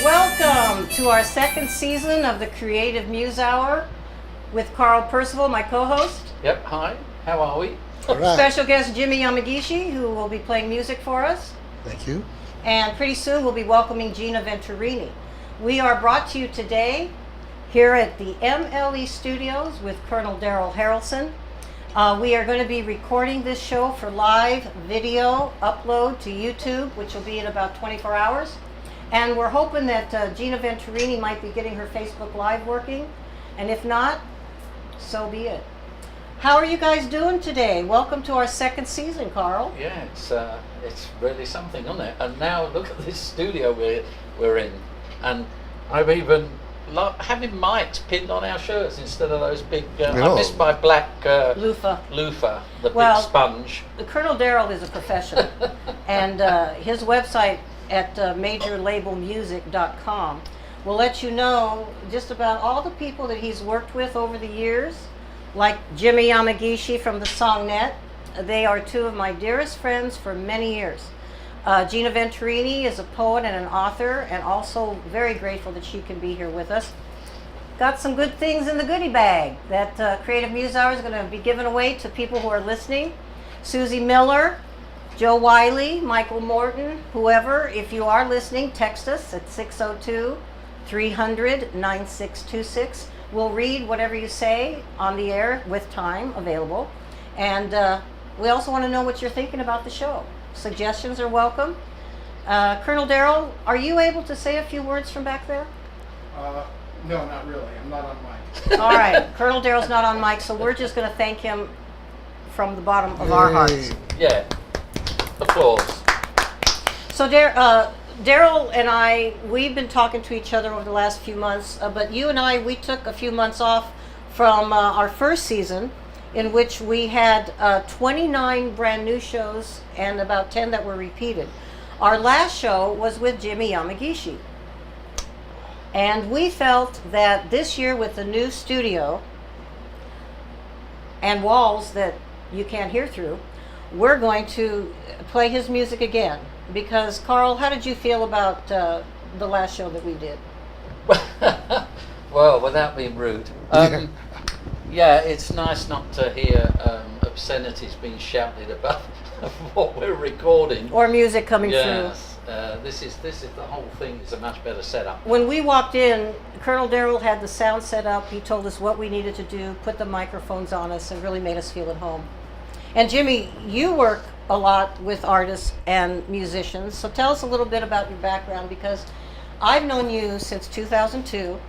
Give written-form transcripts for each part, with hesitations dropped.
Welcome to our second season of the Creative Muse Hour with Carl Percival, my co-host. Yep, hi. How are we? Right. Special guest Jimi Yamagishi, who will be playing music for us. Thank you. And pretty soon we'll be welcoming Gina Venturini. We are brought to you today here at the MLE Studios with Colonel Darryl Harrelson. We are going to be recording this show for live video upload to YouTube, which will be in about 24 hours. And we're hoping that Gina Venturini might be getting her Facebook Live working. And if not, so be it. How are you guys doing today? Welcome to our second season, Carl. Yeah, it's really something, isn't it? And now look at this studio we're in. And I've even having mics pinned on our shirts instead of those big, I missed my black loofah, the big sponge. Colonel Darryl is a professional. And his website at majorlabelmusic.com will let you know just about all the people that he's worked with over the years, like Jimi Yamagishi from the Songnet. They are two of my dearest friends for many years. Gina Venturini is a poet and an author, and also very grateful that she can be here with us. Got some good things in the goodie bag that Creative Muse Hour is going to be given away to people who are listening. Susie Miller, Joe Wiley, Michael Morton, whoever, if you are listening, text us at 602-300-9626. We'll read whatever you say on the air with time available. And we also want to know what you're thinking about the show. Suggestions are welcome. Colonel Darryl, are you able to say a few words from back there? No, not really. I'm not on mic. All right. Colonel Darryl's not on mic, so we're just going to thank him from the bottom of our hearts. Yeah. Applause. So Darryl and I, we've been talking to each other over the last few months, but you and I, we took a few months off from our first season, in which we had 29 brand new shows and about 10 that were repeated. Our last show was with Jimi Yamagishi. And we felt that this year with the new studio and walls that you can't hear through, we're going to play his music again. Because, Carl, how did you feel about the last show that we did? Well, without being rude, yeah, it's nice not to hear obscenities being shouted above what we're recording. Or music coming through. Yes, this is the whole thing is a much better setup. When we walked in, Colonel Darryl had the sound set up. He told us what we needed to do, put the microphones on us, and really made us feel at home. And Jimi, you work a lot with artists and musicians. So tell us a little bit about your background, because I've known you since 2002,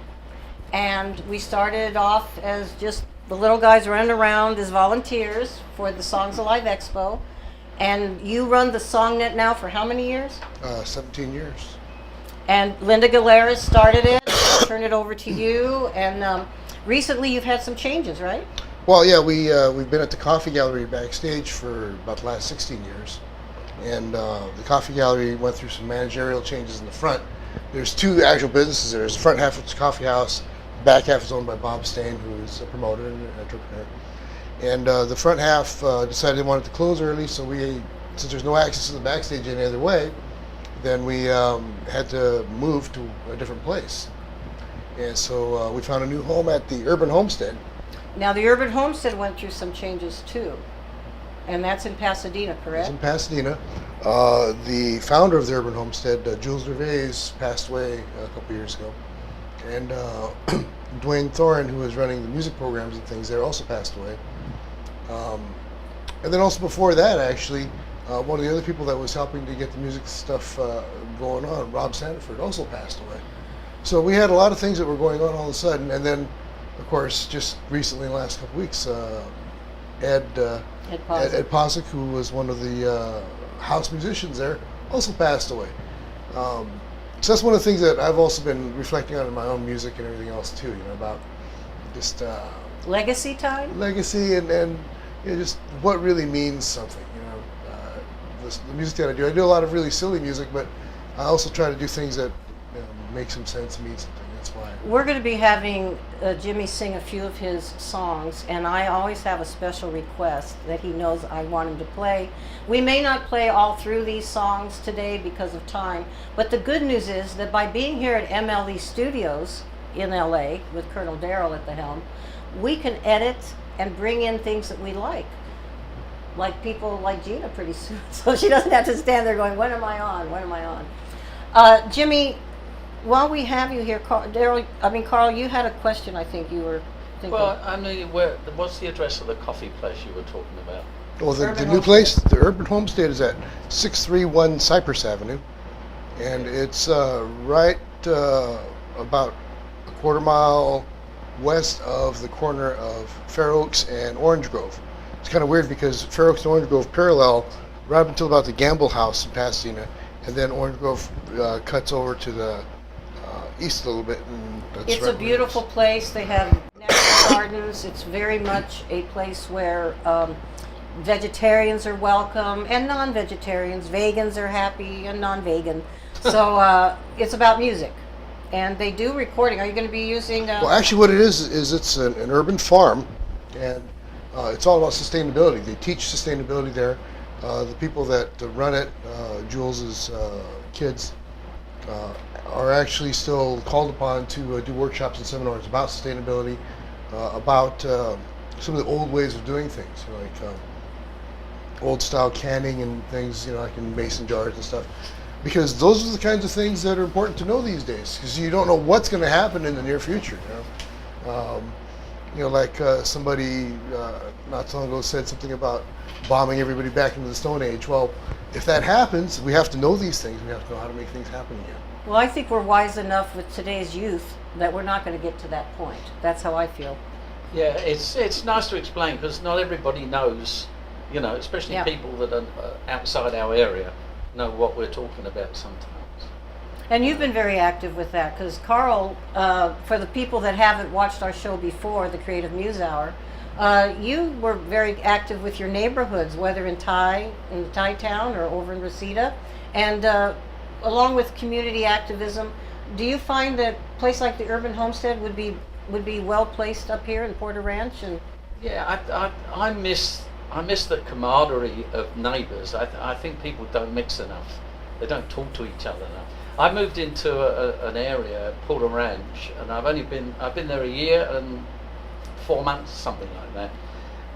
and we started off as just the little guys running around as volunteers for the Songs Alive Expo. And you run the Songnet now for how many years? 17 years. And Linda Galeras started it, turned it over to you, and recently you've had some changes, right? Well, yeah, we've been at the Coffee Gallery backstage for about the last 16 years, and the Coffee Gallery went through some managerial changes in the front. There's two actual businesses there. There's the front half, which is Coffee House. The back half is owned by Bob Stain, who is a promoter and an entrepreneur. And the front half decided they wanted to close early, so since there's no access to the backstage any other way, then we had to move to a different place. And so we found a new home at the Urban Homestead. Now, the Urban Homestead went through some changes too, and that's in Pasadena, correct? It's in Pasadena. The founder of the Urban Homestead, Jules Gervais, passed away a couple years ago. And Dwayne Thorin, who was running the music programs and things there, also passed away. And then also before that, actually, one of the other people that was helping to get the music stuff going on, Rob Sandiford, also passed away. So we had a lot of things that were going on all of a sudden, and then of course, just recently, in the last couple of weeks, Ed Posick, who was one of the house musicians there, also passed away. So that's one of the things that I've also been reflecting on in my own music and everything else too. About just legacy time. Legacy and just what really means something. The music that I do a lot of really silly music, but I also try to do things that make some sense and mean something. that's why. We're going to be having Jimmy sing a few of his songs, and I always have a special request that he knows I want him to play. We may not play all through these songs today because of time, but the good news is that by being here at MLE Studios in LA with Colonel Darryl at the helm, we can edit and bring in things that we like people like Gina pretty soon, so she doesn't have to stand there going, when am I on, when am I on? Jimmy, while we have you here, Carl, you had a question I think you were thinking. Well, I mean, what's the address of the coffee place you were talking about? Well, the Urban new Homestead. place, the Urban Homestead, is at 631 Cypress Avenue, and it's right about a quarter mile west of the corner of Fair Oaks and Orange Grove. It's kind of weird because Fair Oaks and Orange Grove parallel right up until about the Gamble House in Pasadena, and then Orange Grove cuts over to the east a little bit. And that's It's right a where beautiful place. They have natural gardens. It's very much a place where vegetarians are welcome and non-vegetarians. Vegans are happy and non-vegan. So it's about music. And they do recording. Are you going to be using... Well, actually, what it is it's an urban farm, and it's all about sustainability. They teach sustainability there. The people that run it, Jules's kids, are actually still called upon to do workshops and seminars about sustainability, about some of the old ways of doing things, like old style canning and things, like in mason jars and stuff. Because those are the kinds of things that are important to know these days, because you don't know what's going to happen in the near future. Like somebody not so long ago said something about bombing everybody back into the Stone Age. Well, if that happens, we have to know these things. We have to know how to make things happen again. Well, I think we're wise enough with today's youth that we're not going to get to that point. That's how I feel. Yeah, it's nice to explain because not everybody knows, especially Yeah. people that are outside our area know what we're talking about sometimes. And you've been very active with that because Carl, for the people that haven't watched our show before, the Creative Muse Hour, you were very active with your neighborhoods, whether in Thai Town or over in Reseda, and along with community activism. Do you find that a place like the Urban Homestead would be well placed up here in Porter Ranch? And Yeah, I miss the camaraderie of neighbours. I think people don't mix enough. They don't talk to each other enough. I moved into an area, Porter Ranch, and I've been there a year and 4 months, something like that,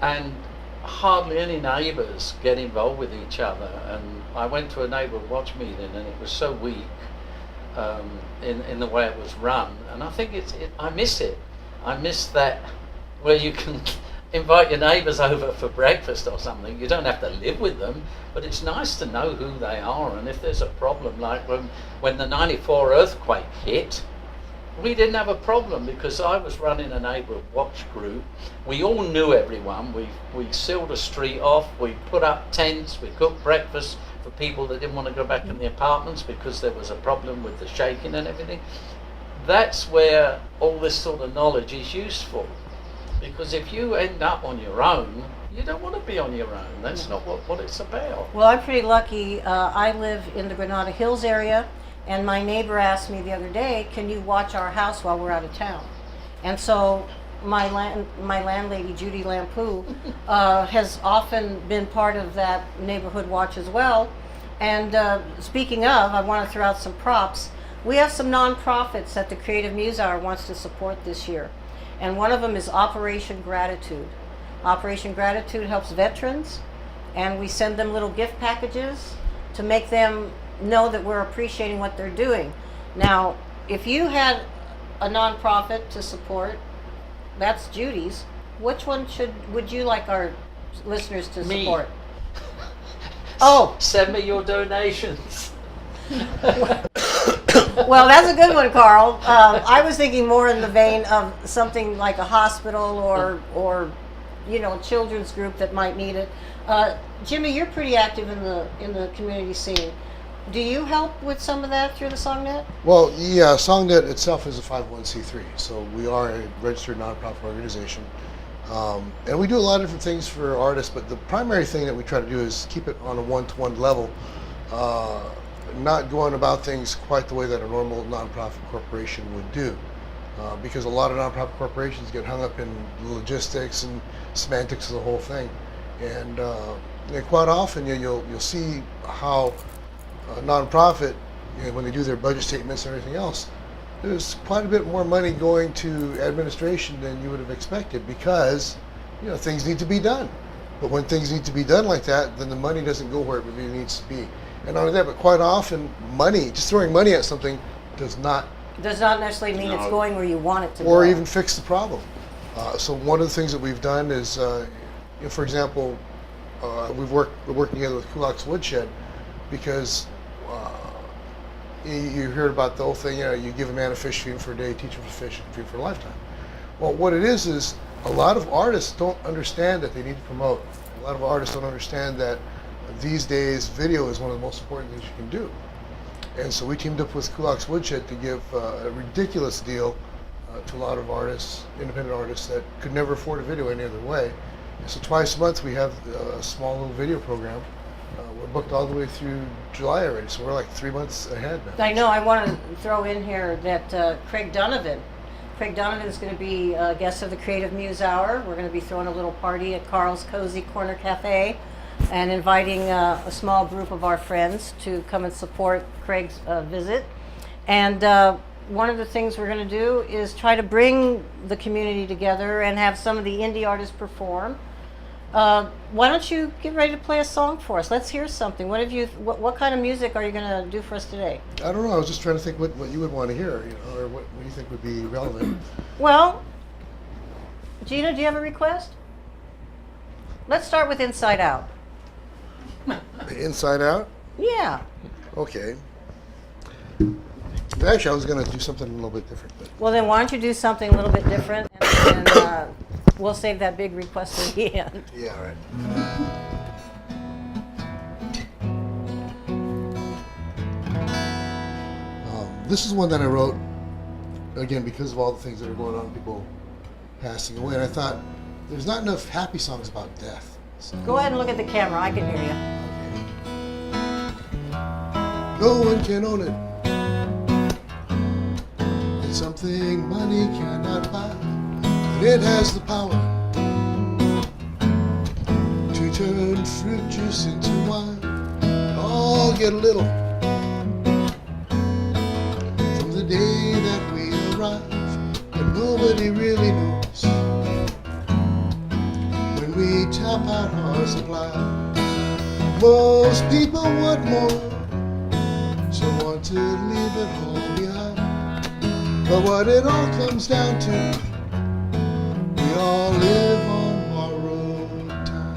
and hardly any neighbours get involved with each other. And I went to a neighbourhood watch meeting, and it was so weak in the way it was run. And I think I miss it. I miss that where you can invite your neighbours over for breakfast or something. You don't have to live with them, but it's nice to know who they are. And if there's a problem, like when the '94 earthquake hit, we didn't have a problem because I was running a neighbourhood watch group. We all knew everyone. We sealed a street off. We put up tents. We cooked breakfast for people that didn't want to go back in the apartments because there was a problem with the shaking and everything. That's where all this sort of knowledge is useful. Because if you end up on your own, you don't want to be on your own. That's not what it's about. well, I'm pretty lucky. I live in the Granada Hills area, and my neighbor asked me the other day, "Can you watch our house while we're out of town?" And so my landlady Judy Lampu has often been part of that neighborhood watch as well. And speaking of, I want to throw out some props. We have some nonprofits that the Creative Muse Hour wants to support this year. And one of them is Operation Gratitude. Operation Gratitude helps veterans, and we send them little gift packages to make them know that we're appreciating what they're doing. Now, if you had a nonprofit to support, that's Judy's. Which one would you like our listeners to Me. support? Oh, Send me your donations. well, that's a good one, Carl. I was thinking more in the vein of something like a hospital or children's group that might need it. Jimmy, you're pretty active in the community scene. Do you help with some of that through the SongNet? Well, yeah, SongNet itself is a 501c3, so we are a registered nonprofit organization. And we do a lot of different things for artists, but the primary thing that we try to do is keep it on a one-to-one level, not going about things quite the way that a normal nonprofit corporation would do. because a lot of nonprofit corporations get hung up in logistics and semantics of the whole thing. And quite often you'll see how a nonprofit, when they do their budget statements and everything else, there's quite a bit more money going to administration than you would have expected because things need to be done. But when things need to be done like that, then the money doesn't go where it really needs to be. And not only that, but quite often just throwing money at something does not necessarily mean it's going where you want it to go. Or even fix the problem. So one of the things that we've done is, for example, we're working together with Koch's Woodshed because you heard about the whole thing, you give a man a fish, feed him for a day, teach him to fish, feed him for a lifetime. Well, what it is a lot of artists don't understand that they need to promote. A lot of artists don't understand that these days video is one of the most important things you can do. And so we teamed up with Koch's Woodshed to give a ridiculous deal to a lot of artists, independent artists that could never afford a video any other way. And so twice a month we have a small little video program. We're booked all the way through July already, so we're like 3 months ahead now. I know. I want to throw in here that Craig Donovan is going to be a guest of the Creative Muse Hour. We're going to be throwing a little party at Carl's Cozy Corner Cafe and inviting a small group of our friends to come and support Craig's visit. And one of the things we're going to do is try to bring the community together and have some of the indie artists perform. Why don't you get ready to play a song for us? Let's hear something. What kind of music are you going to do for us today? I don't know. I was just trying to think what you would want to hear, or what you think would be relevant. Well, Gina, do you have a request? Let's start with Inside Out. Inside Out? Yeah. Okay. Actually, I was going to do something a little bit different. But. Well, then why don't you do something a little bit different, and we'll save that big request for the end. Yeah, all right. This is one that I wrote, again, because of all the things that are going on, people passing away. And I thought, there's not enough happy songs about death. So, Go ahead and look at the camera. I can hear you. no one can own it. It's something money cannot buy. But it has the power to turn fruit juice into wine. All get a little from the day that we arrive, and nobody really knows when we tap out our supply. Most people want more, so want to leave it all behind. But what it all comes down to, we all live on borrowed time.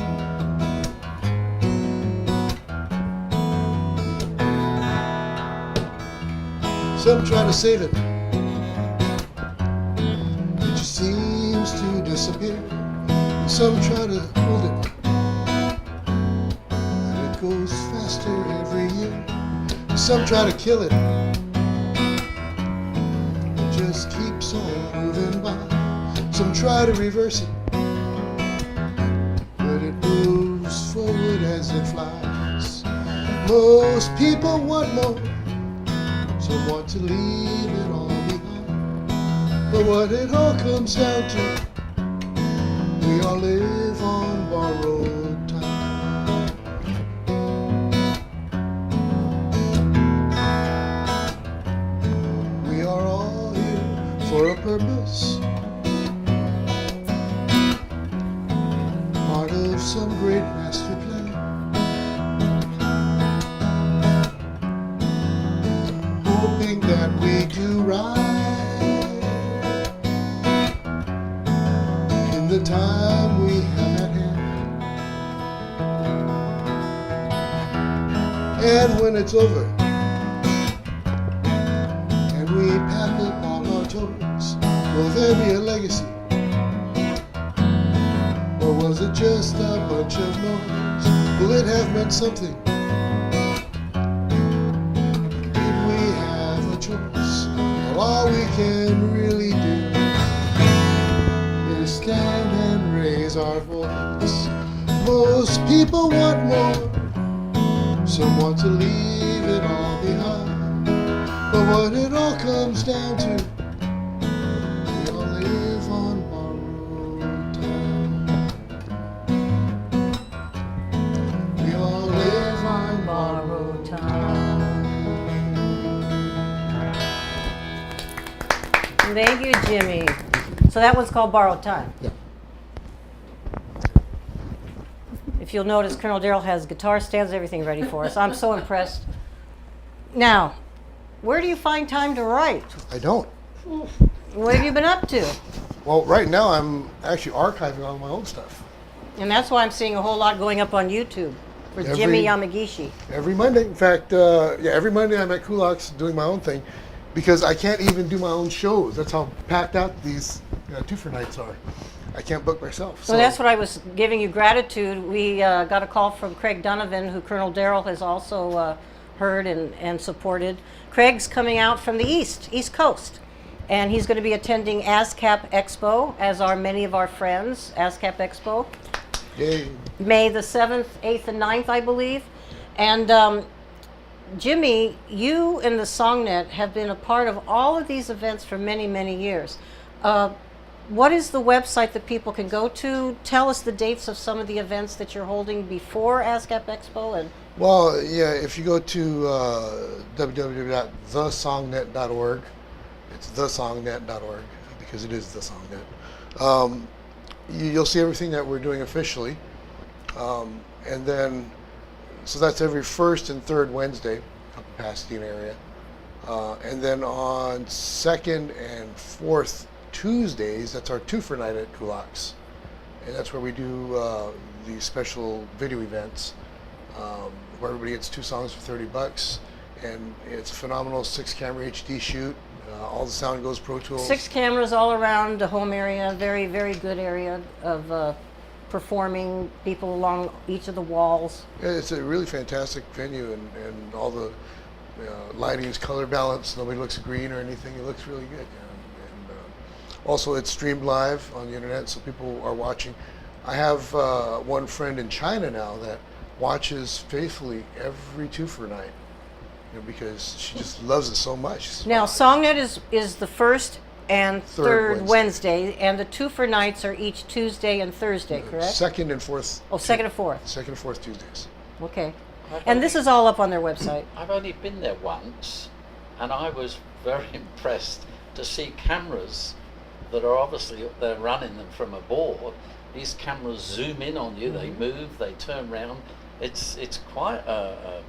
Some try to save it, it just seems to disappear. And some try to hold it, and it goes faster every year. And some try to kill it, just keeps on moving by. Some try to reverse it, but it moves forward as it flies. Most people want more, some want to leave it all behind. But what it all comes down to, we all live on borrowed time. We are all for a purpose, part of some great master plan, hoping that we do right in the time we have at hand. And when it's over and we pack up all our toys, will there be a legacy? Or was it just a bunch of noise? Will it have meant something? Did we have a choice? Well, all we can really do is stand and raise our voice. Most people want more, some want to leave it all behind. But what it all comes down to, Thank you, Jimmy. So that one's called Borrowed Time. Yeah. If you'll notice, Colonel Darryl has guitar stands, everything ready for us. I'm so impressed. Now, where do you find time to write? I don't. What have you been up to? Well, right now I'm actually archiving all my old stuff. And that's why I'm seeing a whole lot going up on YouTube for Jimi Yamagishi. Every Monday. In fact, every Monday I'm at Kulak's doing my own thing because I can't even do my own shows. That's how packed out these two-for nights are. I can't book myself. So that's what I was giving you gratitude. We got a call from Craig Donovan, who Colonel Darryl has also heard and supported. Craig's coming out from the East Coast, and he's going to be attending ASCAP Expo, as are many of our friends, ASCAP Expo. Yay. May the 7th, 8th, and 9th, I believe. And Jimmy, you and the SongNet have been a part of all of these events for many, many years. What is the website that people can go to? Tell us the dates of some of the events that you're holding before ASCAP Expo. And Well, yeah, if you go to www.thesongnet.org, it's thesongnet.org because it is the SongNet. You'll see everything that we're doing officially. And then, so that's every first and third Wednesday up in Pasadena area. And then on second and fourth Tuesdays, that's our two-for night at Kulak's. And that's where we do these special video events where everybody gets 2 songs for $30. And it's a phenomenal 6-camera HD shoot. All the sound goes Pro Tools. 6 cameras all around the home area. Very, very good area of performing, people along each of the walls. Yeah, it's a really fantastic venue, and all the lighting is color balanced. Nobody looks green or anything. It looks really good. And also, it's streamed live on the internet, so people are watching. I have one friend in China now that watches faithfully every two-for night, because she just loves it so much. Now, SongNet is the first and third Wednesday, and the two-for nights are each Tuesday and Thursday, correct? Second and fourth. Oh, second and fourth. Second and fourth Tuesdays. Okay. And this is all up on their website. I've only been there once, and I was very impressed to see cameras that are obviously, they're running them from a board. These cameras zoom in on you, they move, they turn around. It's quite a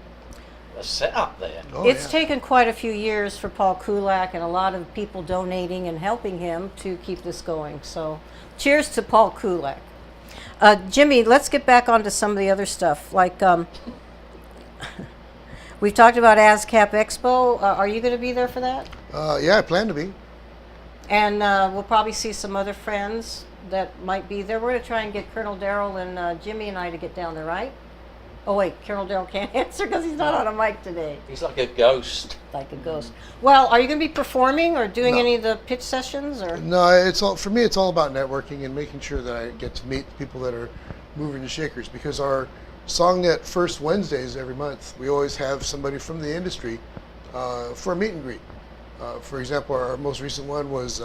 setup there. Oh, It's yeah. taken quite a few years for Paul Kulak and a lot of people donating and helping him to keep this going. So cheers to Paul Kulak. Jimmy, let's get back onto some of the other stuff. Like, we've talked about ASCAP Expo. Are you going to be there for that? Yeah, I plan to be. And we'll probably see some other friends that might be there. We're going to try and get Colonel Darryl and Jimmy and I to get down there, right? Oh, wait, Colonel Darryl can't answer because he's not on a mic today. He's like a ghost. Like a ghost. Well, are you going to be performing or doing No. any of the pitch sessions? Or No, it's all for me. It's all about networking and making sure that I get to meet people that are moving the shakers. Because our SongNet first Wednesdays every month, we always have somebody from the industry for a meet and greet. For example, our most recent one was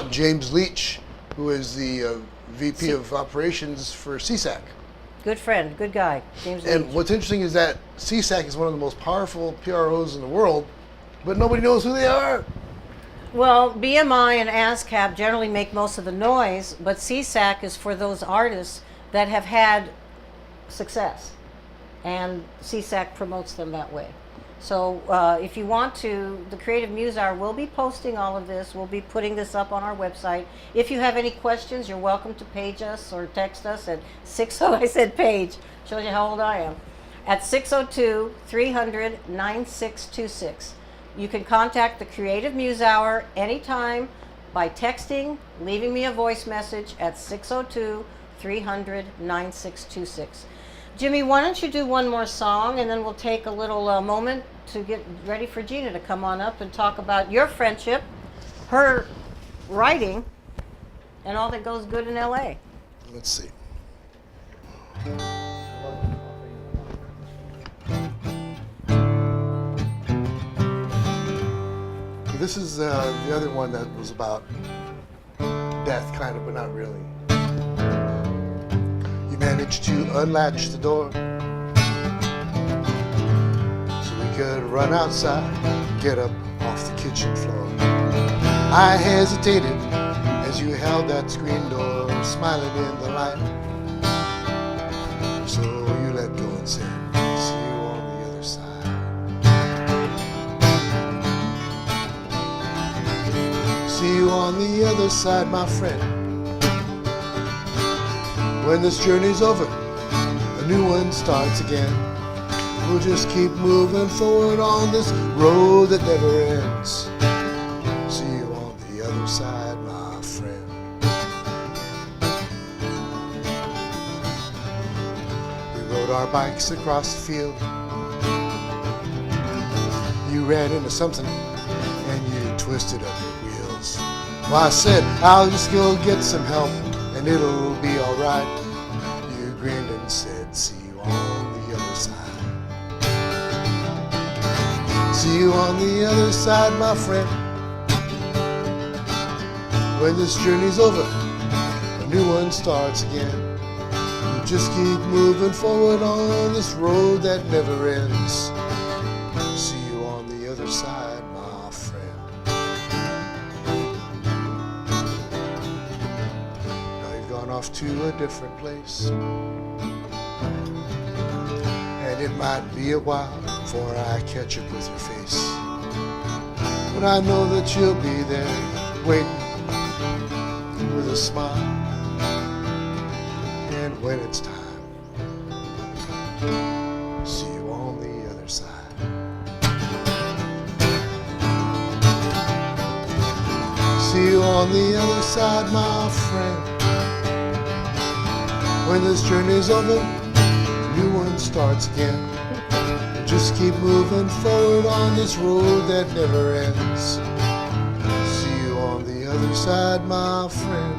James Leach, who is the VP of Operations for CSAC. Good friend, good guy, James And Leach. what's interesting is that CSAC is one of the most powerful PROs in the world, but nobody knows who they are. Well, BMI and ASCAP generally make most of the noise, but CSAC is for those artists that have had success, and CSAC promotes them that way. So if you want to, the Creative Muse Hour will be posting all of this. We'll be putting this up on our website. If you have any questions, you're welcome to page us or text us at 60, I said page, shows you how old I am, at 602-300-9626. You can contact the Creative Muse Hour anytime by texting, leaving me a voice message at 602-300-9626. Jimmy, why don't you do one more song, and then we'll take a little moment to get ready for Gina to come on up and talk about your friendship, her writing, and all that goes good in L.A. Let's see. This is the other one that was about death, kind of, but not really. You managed to unlatch the door so we could run outside, get up off the kitchen floor. I hesitated as you held that screen door, smiling in the light. So you let go and said, see you on the other side. See you on the other side, my friend. When this journey's over, a new one starts again. We'll just keep moving forward on this road that never ends. See you on the other side, my friend. We rode our bikes across the field. You ran into something and you twisted up your wheels. Well, I said, I'll just go get some help and it'll be alright. You grinned and said, see you on the other side. See you on the other side, my friend. When this journey's over, a new one starts again. You just keep moving forward on this road that never ends. See you on the other side, my friend. Now you've gone off to a different place, and it might be a while before I catch up with your face. But I know that you'll be there waiting with a smile. And when it's time, see you on the other side. See you on the other side, my friend. When this journey's over, a new one starts again. Just keep moving forward on this road that never ends. See you on the other side, my friend.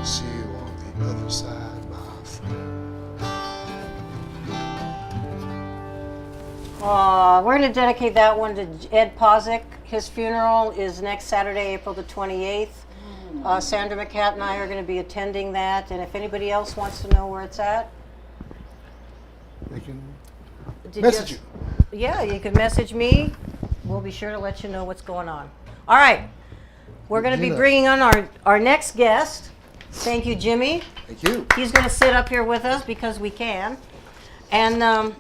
See you on the other side, my friend. We're going to dedicate that one to Ed Pozick. His funeral is next Saturday, April the 28th. Sandra McCat and I are going to be attending that. And if anybody else wants to know where it's at, They can Did message you. Yeah, you can message me. We'll be sure to let you know what's going on. All right. We're going to be Gina. bringing on our next guest. Thank you, Jimmy. Thank you. He's going to sit up here with us because we can. And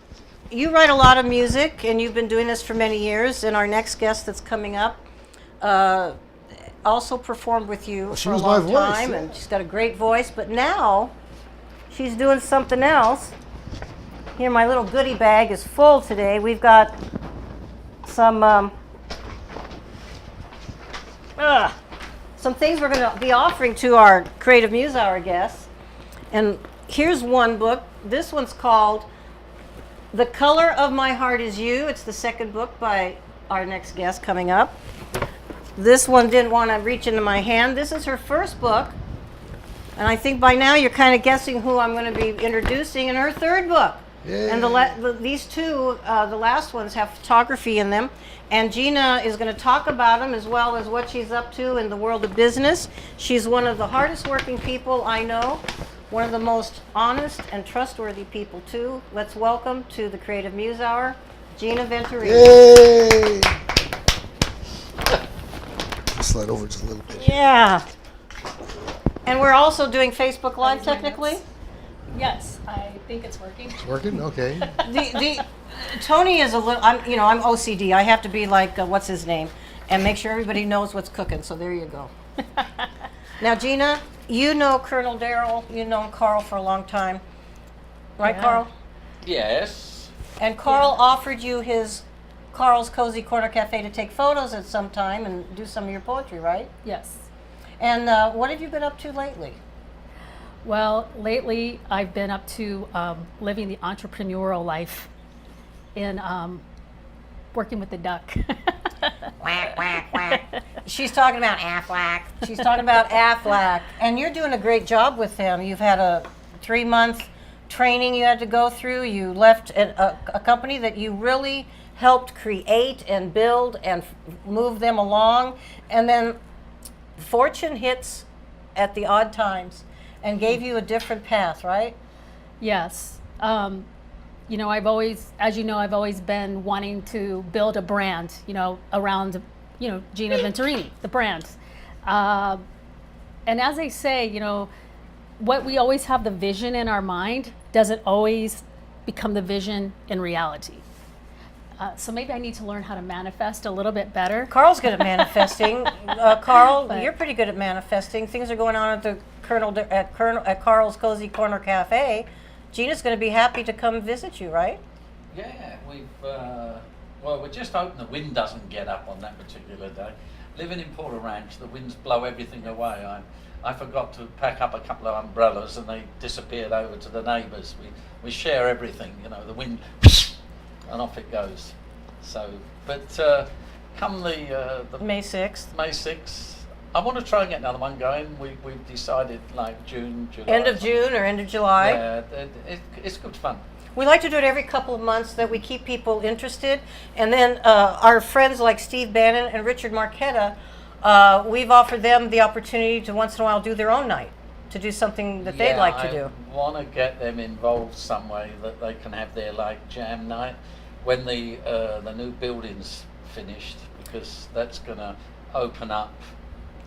you write a lot of music, and you've been doing this for many years. And our next guest that's coming up also performed with you She for a was my long voice, time, yeah. and she's got a great voice. But now she's doing something else. Here, my little goodie bag is full today. We've got some things we're going to be offering to our Creative Muse Hour guests. And here's one book. This one's called The Color of My Heart Is You. It's the second book by our next guest coming up. This one didn't want to reach into my hand. This is her first book. And I think by now you're kind of guessing who I'm going to be introducing in her third book. Yay. And these two, the last ones, have photography in them. And Gina is going to talk about them as well as what she's up to in the world of business. She's one of the hardest working people I know, one of the most honest and trustworthy people too. Let's welcome to the Creative Muse Hour, Gina Venturini. Yay! Slide over just a little bit. Yeah. And we're also doing Facebook Live technically. Yes, I think it's working. It's working? Okay. Toni is a little, I'm OCD. I have to be like, what's his name? And make sure everybody knows what's cooking. So there you go. Now, Gina, you know Colonel Darryl. You've known Carl for a long time. Right, Yeah. Carl? Yes. And Carl offered you his Carl's Cozy Corner Cafe to take photos at some time and do some of your poetry, right? Yes. And what have you been up to lately? Well, lately I've been up to living the entrepreneurial life in working with the duck. Quack, quack, quack. She's talking about Aflac. She's talking about Aflac. And you're doing a great job with him. You've had a 3-month training you had to go through. You left a company that you really helped create and build and move them along. And then fortune hits at the odd times and gave you a different path, right? Yes. You know, I've always been wanting to build a brand, you know, around Gina Venturini, the brand. And as they say, what we always have the vision in our mind doesn't always become the vision in reality. So maybe I need to learn how to manifest a little bit better. Carl's good at manifesting. Carl, But- you're pretty good at manifesting. Things are going on at the at Carl's Cozy Corner Cafe. Gina's going to be happy to come visit you, right? Yeah, we're just hoping the wind doesn't get up on that particular day. Living in Porter Ranch, the winds blow everything away. I forgot to pack up a couple of umbrellas and they disappeared over to the neighbours. We share everything, the wind, and off it goes. So, but come the May 6th. May 6th, I want to try and get another one going. We've decided like June, July. End of June or end of July. Yeah, it's good fun. We like to do it every couple of months that we keep people interested. And then our friends like Steve Bannon and Richard Marquetta, we've offered them the opportunity to once in a while do their own night, to do something that they'd like to do. I want to get them involved some way that they can have their like jam night when the new building's finished, because that's going to open up.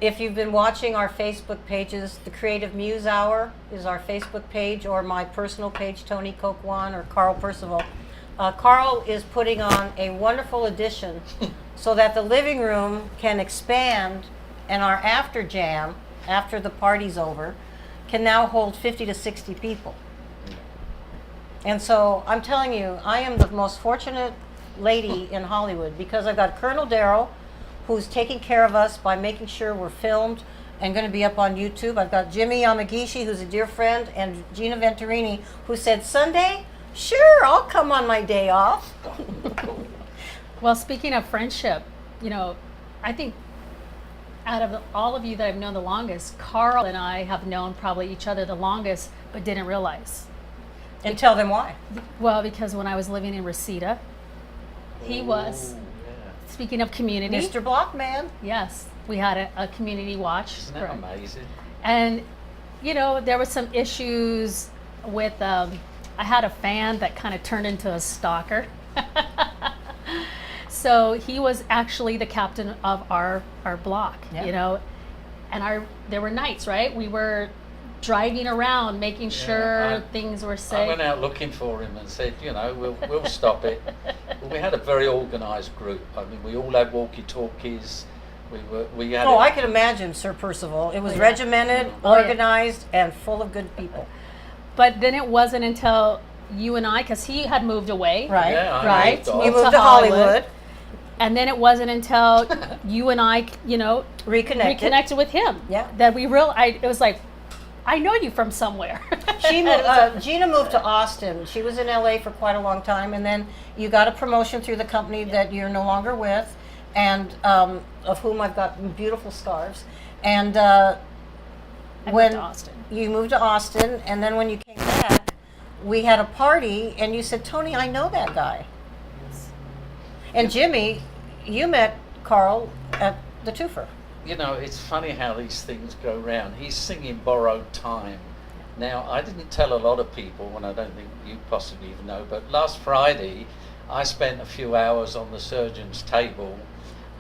If you've been watching our Facebook pages, the Creative Muse Hour is our Facebook page, or my personal page, Toni Koch or Carl Percival. Carl is putting on a wonderful addition so that the living room can expand, and our after jam, after the party's over, can now hold 50 to 60 people. And so I'm telling you, I am the most fortunate lady in Hollywood, because I've got Colonel Darryl, who's taking care of us by making sure we're filmed and going to be up on YouTube. I've got Jimi Yamagishi, who's a dear friend, and Gina Venturini, who said, Sunday? Sure, I'll come on my day off. Well, speaking of friendship, I think out of all of you that I've known the longest, Carl and I have known probably each other the longest, but didn't realize. And tell them why. Well, because when I was living in Reseda, he was, speaking of community, Mr. Blockman. yes, we had a community watch. Isn't that amazing? And, there were some issues with, I had a fan that kind of turned into a stalker. So he was actually the captain of our block, Yeah. and there were nights, right? We were driving around, making sure things were I safe. went out looking for him and said, we'll stop it. But we had a very organised group. I mean, we all had walkie-talkies. We had. Oh, I can imagine, Sir Percival. It was regimented, Oh, yeah. organized, and full of good people. But then it wasn't until you and I, because he had moved away, Right, Yeah, I right. moved on. You moved to Hollywood, and then it wasn't until you and I, reconnected with him, Yeah. that we realized, it was like, I know you from somewhere. Gina moved to Austin. She was in LA for quite a long time, and then you got a promotion through the company that you're no longer with, and of whom I've got beautiful scarves. And I moved when to Austin. you moved to Austin, and then when you came back, we had a party, and you said, Toni, I know that guy. And Jimmy, you met Carl at the Twofer. It's funny how these things go round. He's singing Borrowed Time. Now, I didn't tell a lot of people, and I don't think you possibly even know, but last Friday, I spent a few hours on the surgeon's table,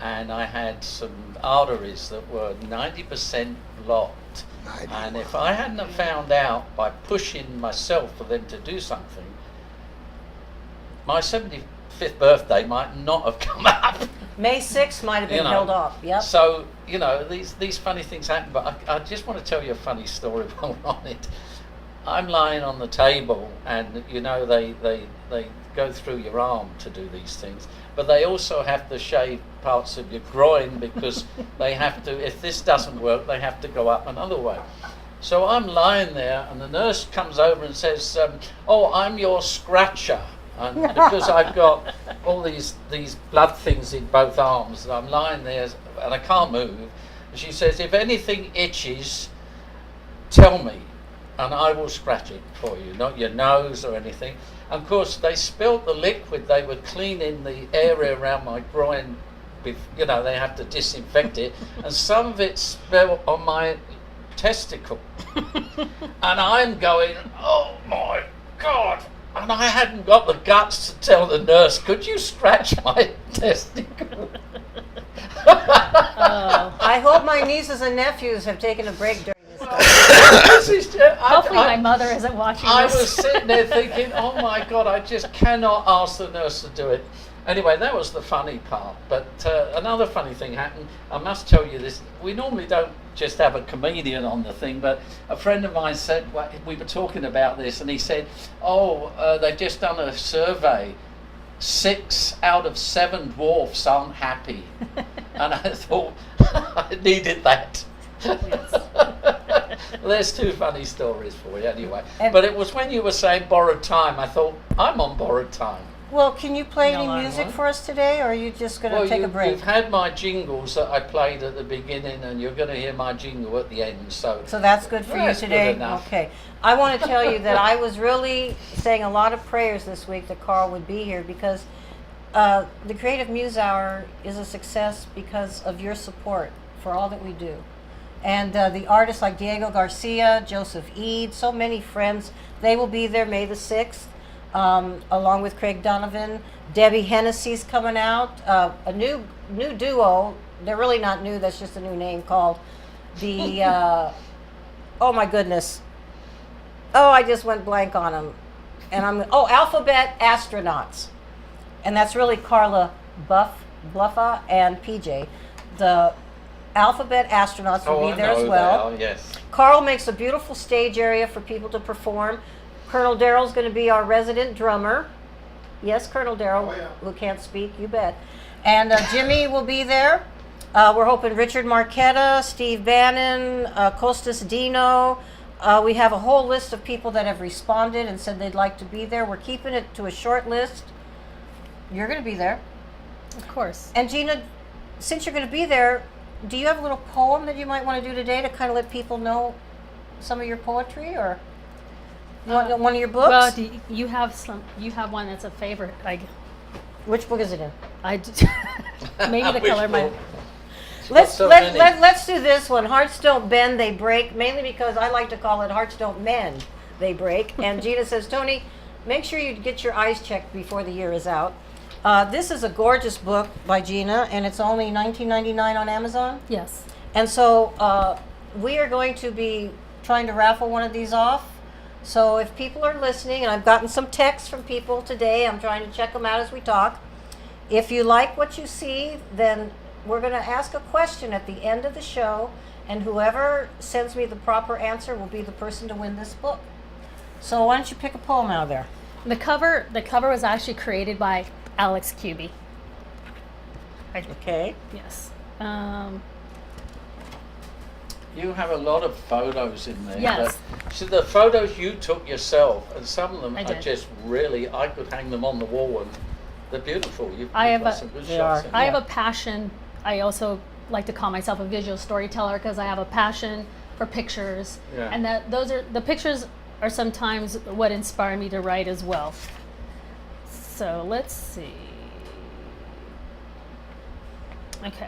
and I had some arteries that were 90% blocked. And if I hadn't have found out by pushing myself for them to do something, my 75th birthday might not have come up. May 6th might have been held off. Yep. So, these funny things happen, but I just want to tell you a funny story while we're on it. I'm lying on the table, and they go through your arm to do these things, but they also have to shave parts of your groin because they have to, if this doesn't work, they have to go up another way. So I'm lying there, and the nurse comes over and says, oh, I'm your scratcher. And because I've got all these blood things in both arms, I'm lying there and I can't move. And she says, if anything itches, tell me, and I will scratch it for you, not your nose or anything. And of course, they spilt the liquid. They were cleaning the area around my groin. They have to disinfect it, and some of it spilled on my testicle. And I'm going, oh my God. And I hadn't got the guts to tell the nurse, could you scratch my testicle? I hope my nieces and nephews have taken a break during this time. This is just, Hopefully my mother isn't watching I this. was sitting there thinking, oh my God, I just cannot ask the nurse to do it. Anyway, that was the funny part. But another funny thing happened. I must tell you this. We normally don't just have a comedian on the thing, but a friend of mine said, well, we were talking about this, and he said, they've just done a survey. 6 out of 7 dwarfs aren't happy. And I thought, I needed that. Well, there's 2 funny stories for you anyway. But it was when you were saying borrowed time, I thought, I'm on borrowed time. Well, can you play any No, I'm music not. for us today, or are you just going to take a break? You've had my jingles that I played at the beginning, and you're going to hear my jingle at the end. So that's good for you That's good today? enough. Okay. I want to tell you that I was really saying a lot of prayers this week that Carl would be here, because the Creative Muse Hour is a success because of your support for all that we do. And the artists like Diego Garcia, Joseph Eade, so many friends, they will be there May the 6th. Along with Craig Donovan. Debbie Hennessy's coming out. A new duo. They're really not new. That's just a new name, called the. Oh my goodness. Oh, I just went blank on them. And Alphabet Astronauts, and that's really Carla Bluffa and PJ. The Alphabet Astronauts will be there as well. They are, yes. Carl makes a beautiful stage area for people to perform. Colonel Darryl's going to be our resident drummer. Yes, Colonel Darryl, Oh, yeah. who can't speak, you bet. And Jimmy will be there. We're hoping Richard Marquetta, Steve Bannon, Costas Dino. We have a whole list of people that have responded and said they'd like to be there. We're keeping it to a short list. You're going to be there. Of course. And Gina, since you're going to be there, do you have a little poem that you might want to do today to kind of let people know some of your poetry, or you want one of your books? Well, you have some. You have one that's a favorite. Which book is it in? Maybe the color my. Let's so let's many. let's do this one. Hearts don't bend, they break. Mainly because I like to call it hearts don't mend, they break. And Gina says, Toni, make sure you get your eyes checked before the year is out. This is a gorgeous book by Gina, and it's only $19.99 on Amazon. Yes. And so we are going to be trying to raffle one of these off. So if people are listening, and I've gotten some texts from people today, I'm trying to check them out as we talk. If you like what you see, then we're going to ask a question at the end of the show, and whoever sends me the proper answer will be the person to win this book. So why don't you pick a poem out of there? The cover was actually created by Alex Cuby. Okay. Yes. You have a lot of photos in there. Yes. So the photos you took yourself, and some of them I are did. just really, I could hang them on the wall, and they're beautiful. You've I have got a- some good They shots are. in I have there. a passion. I also like to call myself a visual storyteller because I have a passion for pictures, Yeah. and the pictures are sometimes what inspire me to write as well. So let's see. Okay.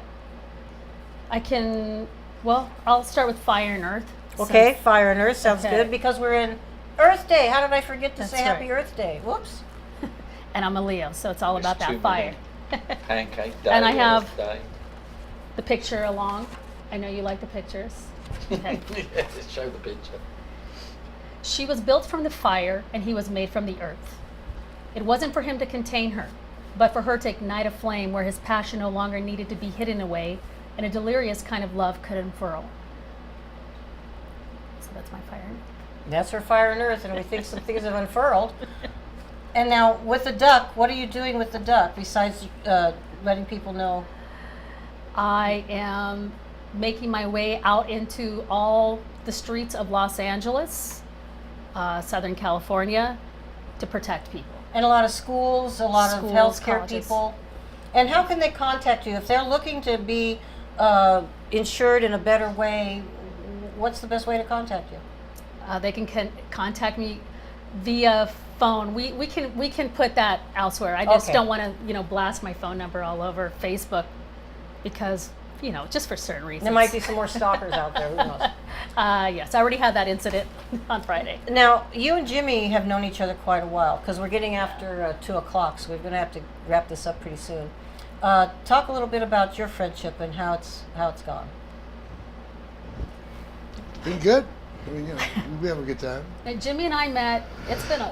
I'll start with Fire and Earth. Okay, since- Fire and Earth sounds Okay. good, because we're in Earth Day. How did I forget to That's say Happy right. Earth Day? Whoops. And I'm a Leo, so it's all It's about too that fire. Pancake day. And I have- Earth Day. The picture along. I know you like the pictures. Okay. Yes, show the picture. She was built from the fire, and he was made from the earth. It wasn't for him to contain her, but for her to ignite a flame where his passion no longer needed to be hidden away, and a delirious kind of love could unfurl. So that's my fire. That's her Fire and Earth, and we think some things have unfurled. And now, with the duck, what are you doing with the duck besides letting people know? I am making my way out into all the streets of Los Angeles, Southern California, to protect people. And a lot of schools, a lot Schools, of healthcare colleges. people. And how can they contact you if they're looking to be insured in a better way? What's the best way to contact you? They can contact me via phone. We can put that elsewhere. I just Okay. don't want to blast my phone number all over Facebook, because just for certain reasons. There might be some more stalkers out there. Who knows? Yes, I already had that incident on Friday. Now, you and Jimmy have known each other quite a while, because we're getting after 2 o'clock, so we're going to have to wrap this up pretty soon. Talk a little bit about your friendship and how it's gone. Been good. I mean, we have a good time. And Jimmy and I met, it's been a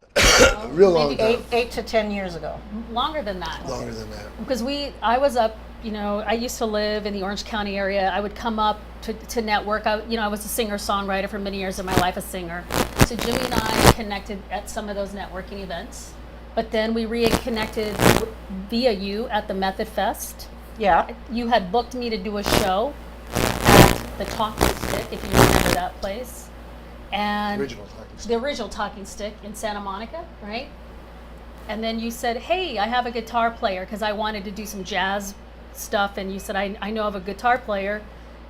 Real long maybe time. 8 to 10 years ago. longer than that. Longer than that. Because I was up, I used to live in the Orange County area. I would come up to network. I was a singer-songwriter for many years of my life, a singer. So Jimmy and I connected at some of those networking events. But then we reconnected via you at the Method Fest. Yeah. You had booked me to do a show at the Talking Stick, if you remember that place. And Original Talking Stick. the original Talking Stick in Santa Monica, right? And then you said, hey, I have a guitar player, because I wanted to do some jazz stuff, and you said, I know of a guitar player,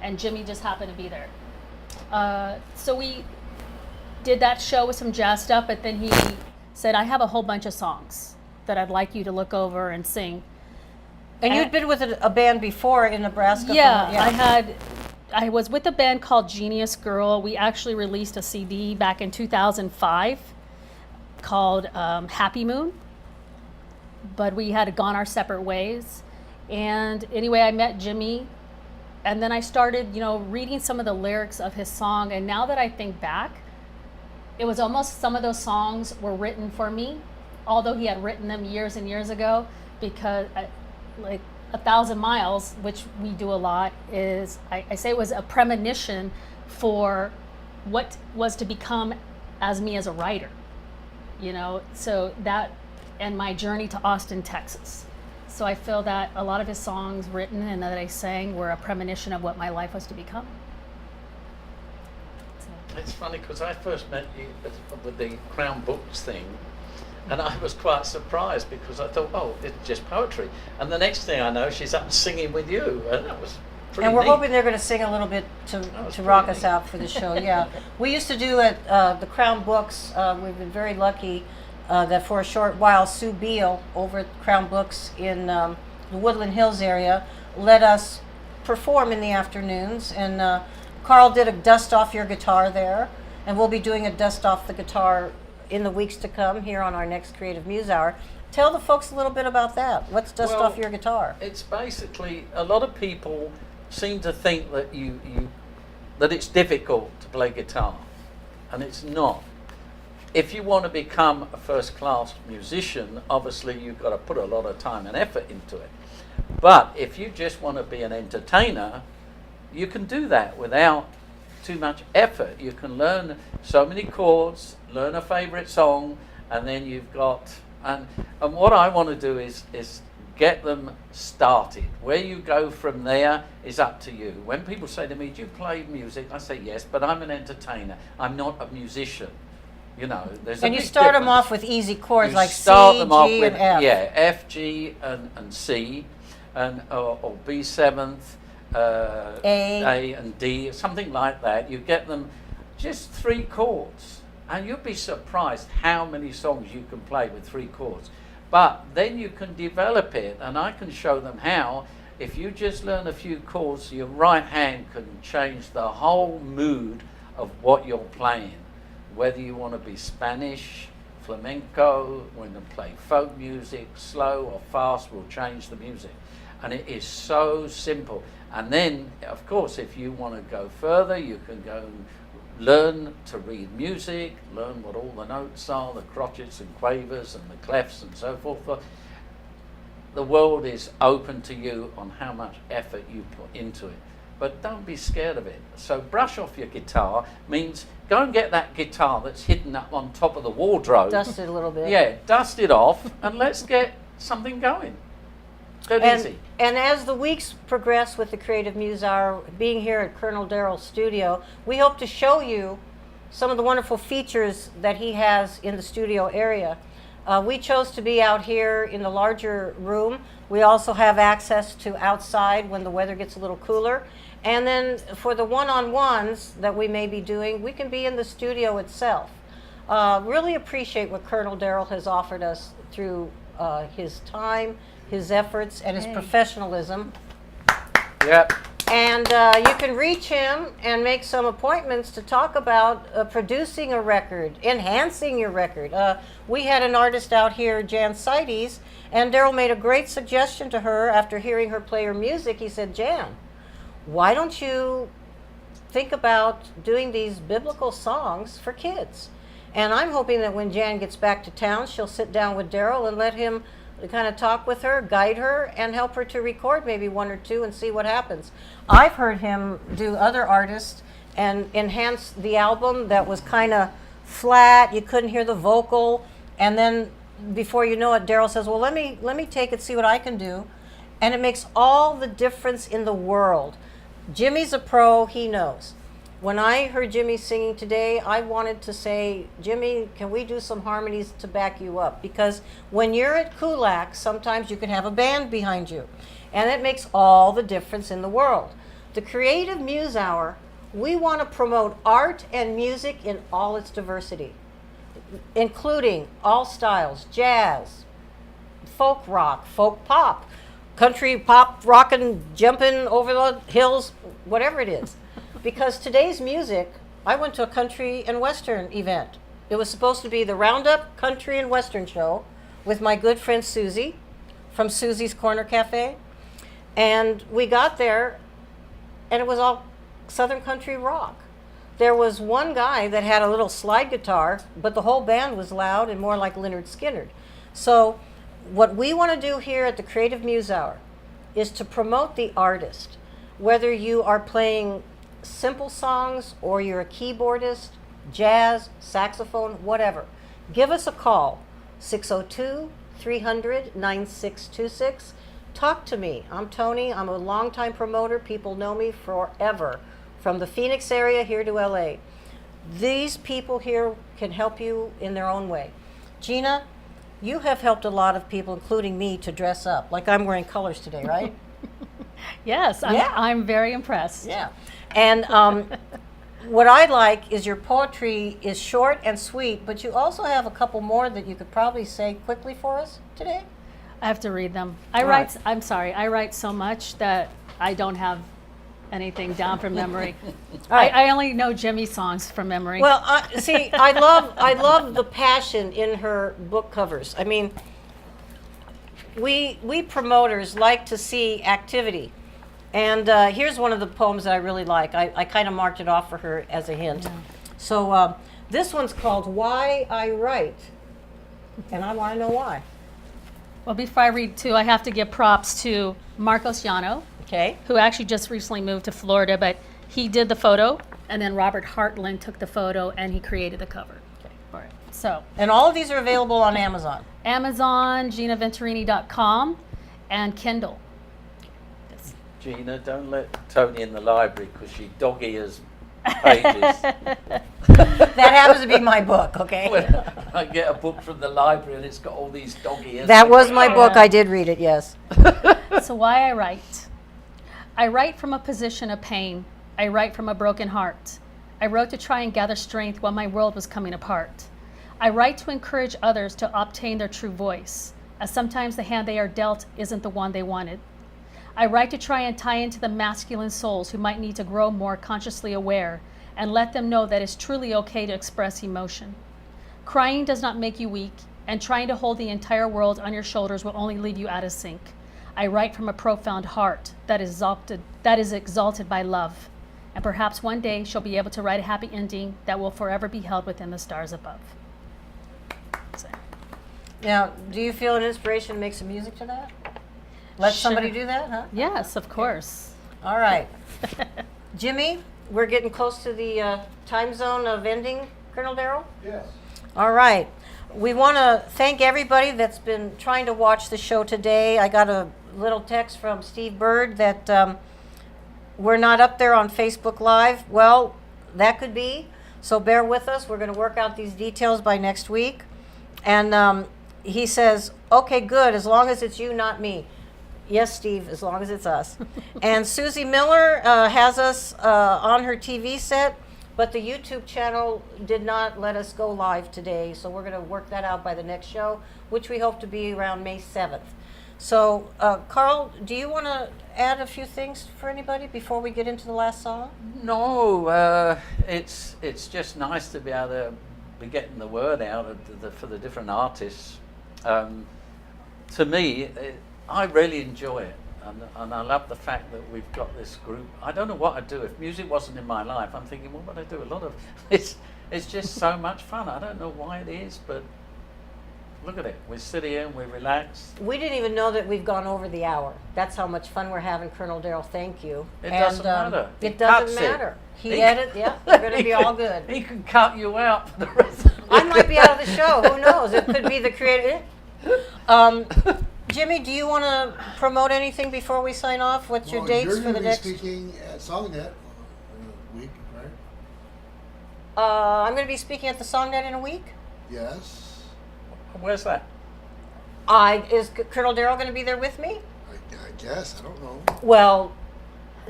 and Jimmy just happened to be there. So we did that show with some jazz stuff, but then he said, I have a whole bunch of songs that I'd like you to look over and sing. And you'd been with a band before in Nebraska. Yeah, I was with a band called Genius Girl. We actually released a CD back in 2005 called Happy Moon, but we had gone our separate ways. And anyway, I met Jimmy, and then I started, reading some of the lyrics of his song. And now that I think back, it was almost some of those songs were written for me, although he had written them years and years ago, because like 1,000 Miles, which we do a lot, is, I say it was a premonition for what was to become as me as a writer, so that, and my journey to Austin, Texas. So I feel that a lot of his songs written and that I sang were a premonition of what my life was to become. It's funny because I first met you with the Crown Books thing, and I was quite surprised because I thought, oh, it's just poetry. And the next thing I know, she's up singing with you, and that was pretty And we're neat. hoping they're going to sing a little bit to rock us out for the show. Yeah, we used to do at the Crown Books. We've been very lucky that for a short while, Sue Beal over at Crown Books in the Woodland Hills area let us perform in the afternoons. And Carl did a Dust Off Your Guitar there, and we'll be doing a Dust Off the Guitar in the weeks to come here on our next Creative Muse Hour. Tell the folks a little bit about that. What's Dust Off Your Guitar? It's basically, a lot of people seem to think that that it's difficult to play guitar, and it's not. If you want to become a first-class musician, obviously you've got to put a lot of time and effort into it. But if you just want to be an entertainer, you can do that without too much effort. You can learn so many chords, learn a favorite song, and then you've got, and what I want to do is get them started. Where you go from there is up to you. When people say to me, do you play music? I say yes, but I'm an entertainer. I'm not a musician. There's And a you big start them difference. off with easy chords You like start C, them off G, with, and F. Yeah, F, G, and C, and or B7, A and D, something like that. You get them just 3 chords, and you'll be surprised how many songs you can play with 3 chords. But then you can develop it, and I can show them how. If you just learn a few chords, your right hand can change the whole mood of what you're playing. Whether you want to be Spanish, flamenco, when you play folk music, slow or fast will change the music. And it is so simple. And then, of course, if you want to go further, you can go and learn to read music, learn what all the notes are, the crotchets and quavers and the clefs and so forth. The world is open to you on how much effort you put into it. But don't be scared of it. So brush off your guitar means go and get that guitar that's hidden up on top of the wardrobe. Dust it a little bit. Yeah, dust it off and let's get something going. Dead easy. And as the weeks progress with the Creative Muse Hour, being here at Colonel Darryl's studio, we hope to show you some of the wonderful features that he has in the studio area. We chose to be out here in the larger room. We also have access to outside when the weather gets a little cooler. And then for the one-on-ones that we may be doing, we can be in the studio itself. Really appreciate what Colonel Darryl has offered us through his time, his efforts, and his professionalism. Yep. And you can reach him and make some appointments to talk about producing a record, enhancing your record. We had an artist out here, Jan Cites, and Darryl made a great suggestion to her after hearing her play her music. He said, Jan, why don't you think about doing these biblical songs for kids. And I'm hoping that when Jan gets back to town, she'll sit down with Darryl and let him kind of talk with her, guide her, and help her to record maybe one or two and see what happens. I've heard him do other artists and enhance the album that was kind of flat. You couldn't hear the vocal, and then before you know it, Darryl says, well, let me take it, see what I can do. And it makes all the difference in the world. Jimmy's a pro, he knows. When I heard Jimmy singing today, I wanted to say, Jimmy, can we do some harmonies to back you up? Because when you're at Kulak, sometimes you can have a band behind you. And it makes all the difference in the world. The Creative Muse Hour, we want to promote art and music in all its diversity, including all styles, jazz, folk rock, folk pop, country pop, rockin', jumping over the hills, whatever it is. Because today's music, I went to a country and western event. It was supposed to be the Roundup Country and Western Show with my good friend Susie from Susie's Corner Cafe. And we got there, and it was all Southern country rock. There was one guy that had a little slide guitar, but the whole band was loud and more like Lynyrd Skynyrd. So what we want to do here at the Creative Muse Hour is to promote the artist. Whether you are playing simple songs or you're a keyboardist, jazz, saxophone, whatever, give us a call, 602-300-9626. Talk to me. I'm Toni. I'm a longtime promoter. People know me forever, from the Phoenix area here to LA. These people here can help you in their own way. Gina, you have helped a lot of people, including me, to dress up. Like I'm wearing colors today, right? Yes, I'm very impressed. Yeah. And what I like is your poetry is short and sweet, but you also have a couple more that you could probably say quickly for us today. I have to read them. All right. I'm sorry, I write so much that I don't have anything down from memory. right. I only know Jimi songs from memory. Well, see, I love the passion in her book covers. I mean, we promoters like to see activity. And here's one of the poems that I really like. I kind of marked it off for her as a hint. Yeah. So this one's called Why I Write. And I want to know why. Well, before I read too, I have to give props to Marcos Llano, Okay. who actually just recently moved to Florida, but he did the photo, and then Robert Hartland took the photo, and he created the cover for it. So And all of these are available on Amazon. Amazon, GinaVenturini.com, and Kindle. Gina, don't let Toni in the library because she dog-ears pages. That happens to be my book, okay? When I get a book from the library and it's got all these dog-ears. That was my book. I did read it, yes. So why I write? I write from a position of pain. I write from a broken heart. I wrote to try and gather strength while my world was coming apart. I write to encourage others to obtain their true voice, as sometimes the hand they are dealt isn't the one they wanted. I write to try and tie into the masculine souls who might need to grow more consciously aware and let them know that it's truly okay to express emotion. Crying does not make you weak, and trying to hold the entire world on your shoulders will only leave you out of sync. I write from a profound heart that is exalted by love, and perhaps one day she'll be able to write a happy ending that will forever be held within the stars above. So. Now, do you feel an inspiration to make some music to that? Let somebody do that, huh? Yes, of course. All right. Jimmy, we're getting close to the time zone of ending, Colonel Darryl? Yes. All right. We want to thank everybody that's been trying to watch the show today. I got a little text from Steve Bird that we're not up there on Facebook Live. Well, that could be. So bear with us. We're going to work out these details by next week. And he says, okay, good, as long as it's you, not me. Yes, Steve, as long as it's us. And Susie Miller has us on her TV set, but the YouTube channel did not let us go live today, so we're going to work that out by the next show, which we hope to be around May 7th. So, Carl, do you want to add a few things for anybody before we get into the last song? No, it's just nice to be able to be getting the word out for the different artists. To me, I really enjoy it. and I love the fact that we've got this group. I don't know what I'd do if music wasn't in my life. I'm thinking, what would I do? A lot of it's just so much fun. I don't know why it is, but look at it. We sit here and we relax. We didn't even know that we've gone over the hour. That's how much fun we're having, Colonel Darryl. Thank you. It doesn't matter. It doesn't matter. He edit. Yeah, we're going to be all good. He can cut you out for the rest of I might be out of the show. Who knows? It could be the creative. Jimmy, do you want to promote anything before we sign off? What's your dates for the next? You're going to be speaking at Songnet in a week, right? I'm going to be speaking at the Songnet in a week. Yes. Where's that? Is Colonel Darryl going to be there with me? I guess. I don't know. Well,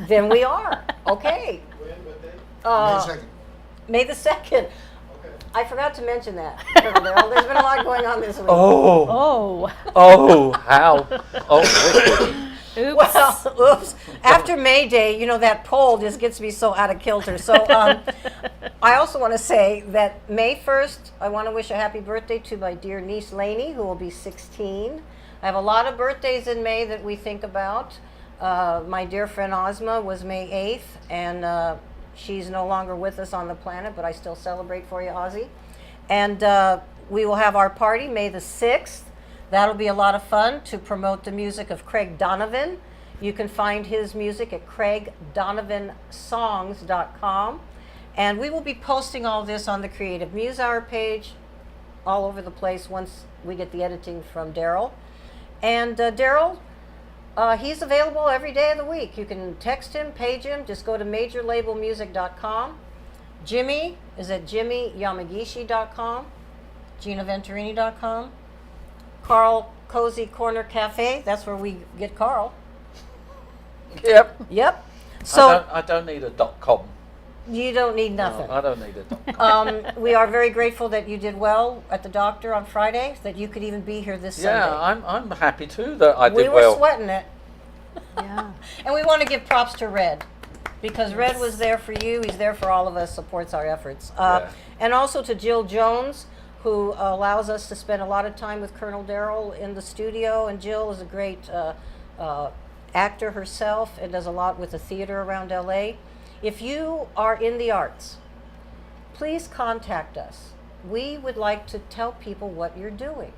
then we are. Okay. When, what day? May 2nd. May the 2nd. Okay. I forgot to mention that, Colonel Darryl. There's been a lot going on this week. Oh, how? Oh, wicked. Oops. Well, oops. After May Day, you know, that poll just gets me so out of kilter. So I also want to say that May 1st, I want to wish a happy birthday to my dear niece Lainey, who will be 16. I have a lot of birthdays in May that we think about. My dear friend Ozma was May 8th, and she's no longer with us on the planet, but I still celebrate for you, Ozzy. And we will have our party May the 6th. That'll be a lot of fun to promote the music of Craig Donovan. You can find his music at craigdonovansongs.com. And we will be posting all this on the Creative Muse Hour page all over the place once we get the editing from Darryl. And Darryl, he's available every day of the week. You can text him, page him, just go to majorlabelmusic.com. Jimi is at jimiyamagishi.com, ginaventurini.com. Carl Cozy Corner Cafe, that's where we get Carl. Yep. Yep. So I don't need a .com. you don't need nothing. No, I don't need a .com. We are very grateful that you did well at the doctor on Friday, that you could even be here this Yeah, Sunday. I'm happy too that I We did were well. sweating it. Yeah. And we want to give props to Red, because Red was there for you. He's there for all of us, supports our efforts. Yeah. And also to Jill Jones, who allows us to spend a lot of time with Colonel Darryl in the studio. And Jill is a great actor herself and does a lot with the theater around LA. If you are in the arts, please contact us. We would like to tell people what you're doing.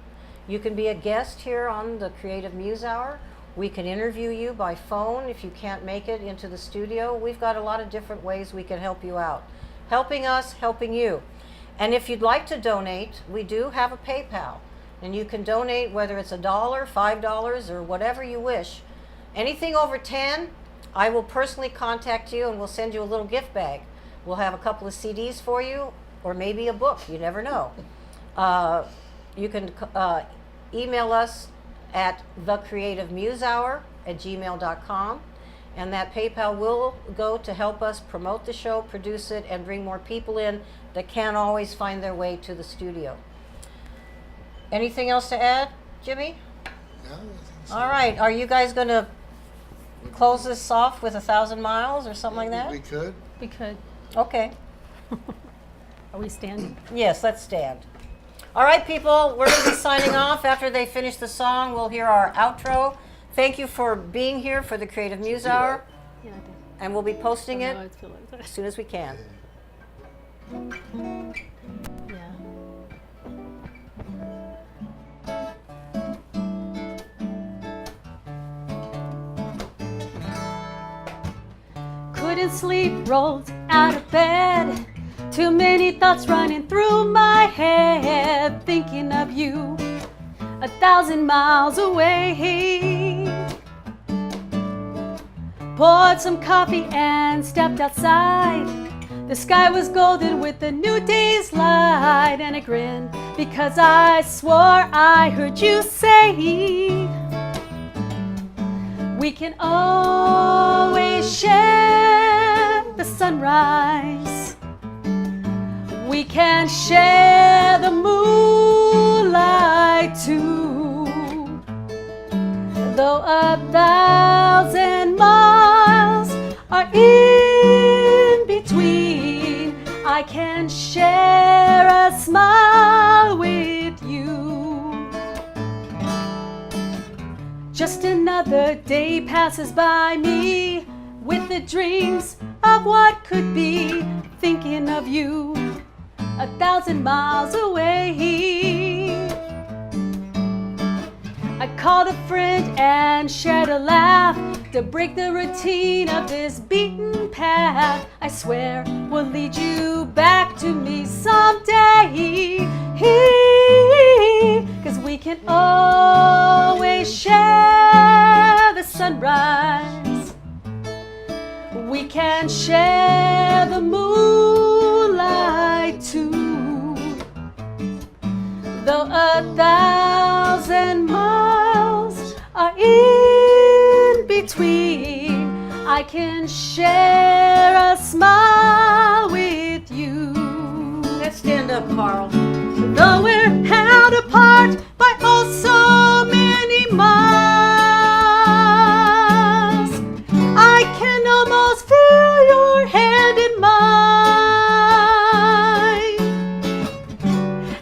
You can be a guest here on the Creative Muse Hour. We can interview you by phone if you can't make it into the studio. We've got a lot of different ways we can help you out. Helping us, helping you. And if you'd like to donate, we do have a PayPal. And you can donate whether it's $1, $5, or whatever you wish. Anything over 10, I will personally contact you and we'll send you a little gift bag. We'll have a couple of CDs for you, or maybe a book, you never know. You can email us at thecreativemusehour@gmail.com, and that PayPal will go to help us promote the show, produce it, and bring more people in that can't always find their way to the studio. Anything else to add, Jimmy? No, I think so. All right, are you guys going to close this off with 1,000 miles or something like that? We could. We could. Okay. Are we standing? Yes, let's stand. All right, people, we're going to be signing off. After they finish the song, we'll hear our outro. Thank you for being here for the Creative Muse Hour, Yeah, I did. and we'll be posting I it know, I feel like that. as soon as we can. Yeah. Couldn't sleep, rolled out of bed. Too many thoughts running through my head, thinking of you 1,000 miles away. Poured some coffee and stepped outside. The sky was golden with the new day's light, and I grinned because I swore I heard you say we can always share the sunrise. We can share the moonlight too. Though 1,000 miles are in between, I can share a smile with you. Just another day passes by me with the dreams of what could be, thinking of you 1,000 miles away. I called a friend and shared a laugh to break the routine of this beaten path. I swear will lead you back to me someday. 'Cause we can always share the sunrise. We can share the moonlight too. Though 1,000 miles are in between, I can share a smile with you. Let's stand up, Carl. Though we're held apart by oh so many miles, I can almost feel your hand in mine,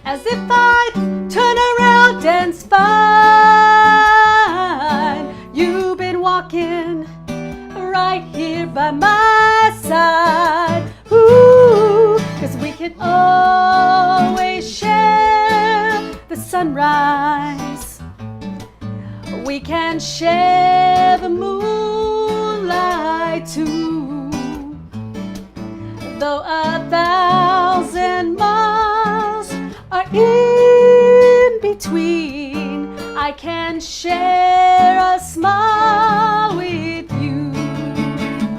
as if I'd turn around and find you've been walking right here by my side. Ooh, 'cause we can always share the sunrise. We can share the moonlight too. Though 1,000 miles are in between, I can share a smile with you.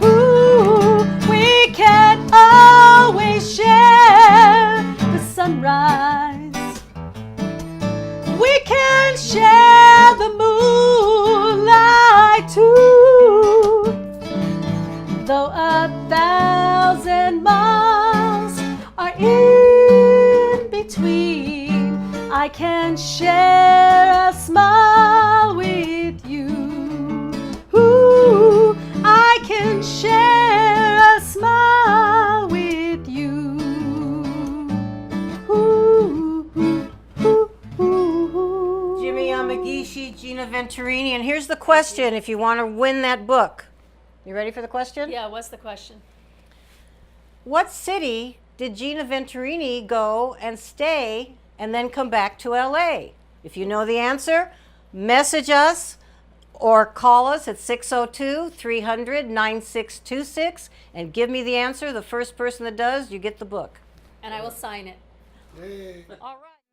Ooh, we can always share the sunrise. We can share the moonlight too. Though 1,000 miles are in between, I can share a smile with you. Ooh, I can share a smile with you. Ooh, ooh, ooh, ooh. Jimi Yamagishi, Gina Venturini, and here's the question if you want to win that book. You ready for the question? Yeah, what's the question? What city did Gina Venturini go and stay and then come back to LA? If you know the answer, message us or call us at 602-300-9626 and give me the answer. The first person that does, you get the book. And I will sign it. Yay. All right.